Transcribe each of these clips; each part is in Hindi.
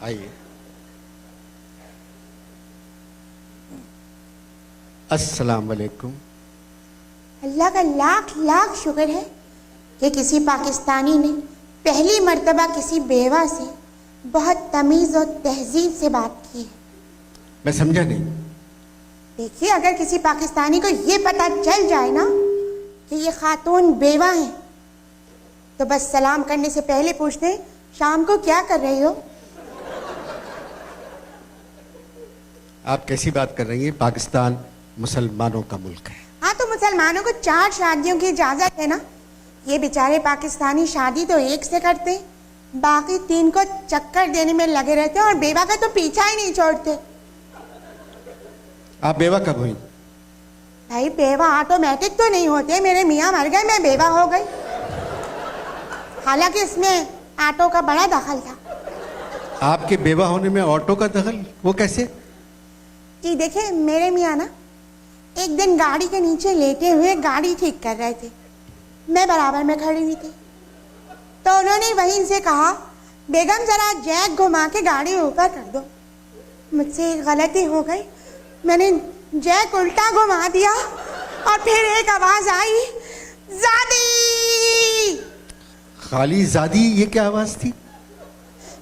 आइए। अस्सलाम वालेकुम। अल्लाह का लाख लाख शुक्र है कि किसी पाकिस्तानी ने पहली मर्तबा किसी बेवा से बहुत तमीज़ और तहजीब से बात की है। मैं समझा नहीं। देखिए, अगर किसी पाकिस्तानी को ये पता चल जाए ना कि ये खातून बेवा है, तो बस सलाम करने से पहले पूछते हैं, शाम को क्या कर रही हो? आप कैसी बात कर रही हैं? पाकिस्तान मुसलमानों का मुल्क है। हाँ, तो मुसलमानों को 4 शादियों की इजाज़त है ना। ये बेचारे पाकिस्तानी शादी तो एक से करते, बाकी 3 को चक्कर देने में लगे रहते और बेवा का तो पीछा ही नहीं छोड़ते। आप बेवा कब हुई? भाई, बेवा ऑटोमेटिक तो नहीं होते। मेरे मियाँ मर गए, मैं बेवा हो गई। हालांकि इसमें ऑटो का बड़ा दखल था। आपके बेवा होने में ऑटो का दखल? वो कैसे? जी देखिए, मेरे मियाँ ना एक दिन गाड़ी के नीचे लेटे हुए गाड़ी ठीक कर रहे थे। मैं बराबर में खड़ी हुई थी, तो उन्होंने वहीं से कहा, बेगम जरा जैक घुमा के गाड़ी ऊपर कर दो। मुझसे एक गलती हो गई, मैंने जैक उल्टा घुमा दिया और फिर एक आवाज आई, ज़ादी। खाली ज़ादी, ये क्या आवाज थी?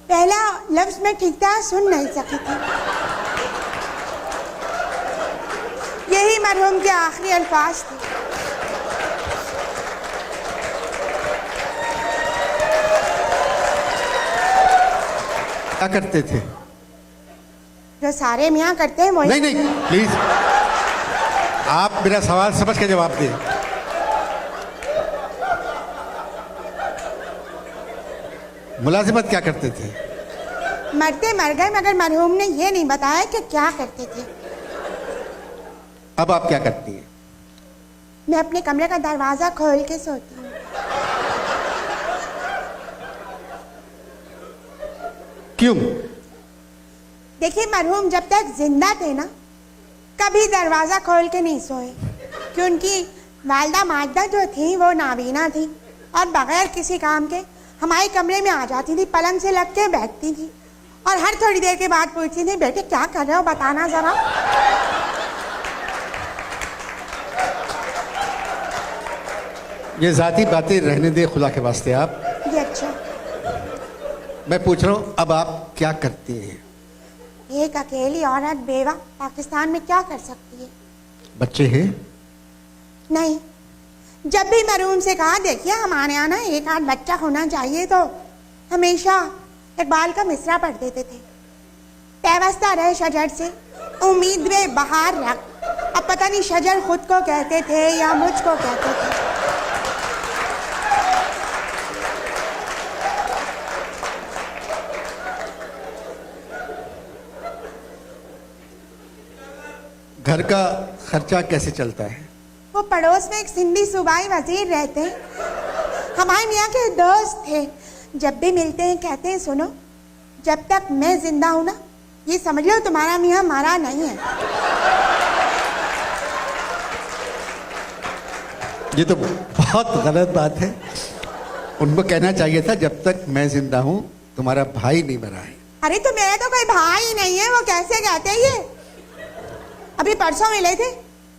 पहला लफ्ज मैं ठीक तरह सुन नहीं सकी थी। यही मरहूम के आखिरी अल्फाज थे। क्या करते थे? जो सारे मियाँ करते हैं वही। नहीं नहीं, प्लीज आप मेरा सवाल समझ के जवाब दें। मुलाजिमत क्या करते थे? मरते मर गए, मगर मरहूम ने ये नहीं बताया कि क्या करते थे। अब आप क्या करती हैं? मैं अपने कमरे का दरवाजा खोल के सोती हूँ। क्यों? देखिए, मरहूम जब तक जिंदा थे ना, कभी दरवाजा खोल के नहीं सोए, कि उनकी वालदा माजदा जो थी वो नाबीना थी और बगैर किसी काम के हमारे कमरे में आ जाती थी, पलंग से लग के बैठती थी और हर थोड़ी देर के बाद पूछती थी, बेटे क्या कर रहे हो, बताना जरा। ये जाती बातें रहने दे खुदा के वास्ते। आप जी अच्छा। मैं पूछ रहा हूँ, अब आप क्या करती हैं? एक अकेली औरत बेवा पाकिस्तान में क्या कर सकती है? बच्चे हैं? नहीं। जब भी मरहूम से कहा, देखिए हमारे यहाँ ना एक आध बच्चा होना चाहिए, तो हमेशा इकबाल का मिसरा पढ़ देते थे, पैवस्ता रहे शजर से उम्मीद में बहार रख। अब पता नहीं शजर खुद को कहते थे या मुझको कहते थे। घर का खर्चा कैसे चलता है? वो पड़ोस में एक सिंधी सूबाई वजीर रहते हैं, हमारे मियाँ के दोस्त थे। जब भी मिलते हैं कहते हैं, सुनो, जब तक मैं जिंदा हूं ना, ये समझ लो तुम्हारा मियाँ मरा नहीं है। ये तो बहुत गलत बात है। उनको कहना चाहिए था, जब तक मैं जिंदा हूं तुम्हारा भाई नहीं मरा है। अरे तो मेरा तो कोई भाई नहीं है, वो कैसे कहते हैं ये? अभी परसों मिले थे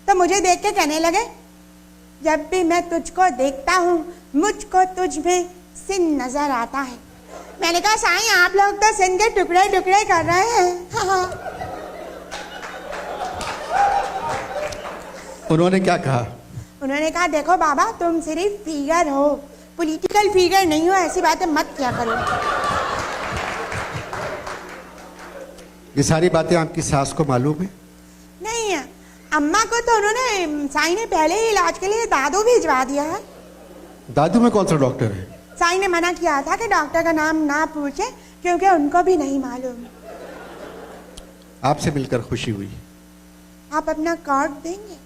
तो मुझे देख के कहने लगे, जब भी मैं तुझको देखता हूँ मुझको तुझ में सिंध नजर आता है। मैंने कहा, साईं आप लोग तो सिंध के टुकड़े टुकड़े कर रहे हैं। हाँ। उन्होंने क्या कहा? उन्होंने कहा, देखो बाबा, तुम सिर्फ फिगर हो, पॉलिटिकल फिगर नहीं हो, ऐसी बातें मत किया करो। ये सारी बातें आपकी सास को मालूम है? नहीं, अम्मा को तो उन्होंने, साईं ने पहले ही इलाज के लिए दादू भिजवा दिया है। दादू में कौन सा डॉक्टर है? साईं ने मना किया था कि डॉक्टर का नाम ना पूछे, क्योंकि उनको भी नहीं मालूम। आपसे मिलकर खुशी हुई। आप अपना कार्ड देंगे?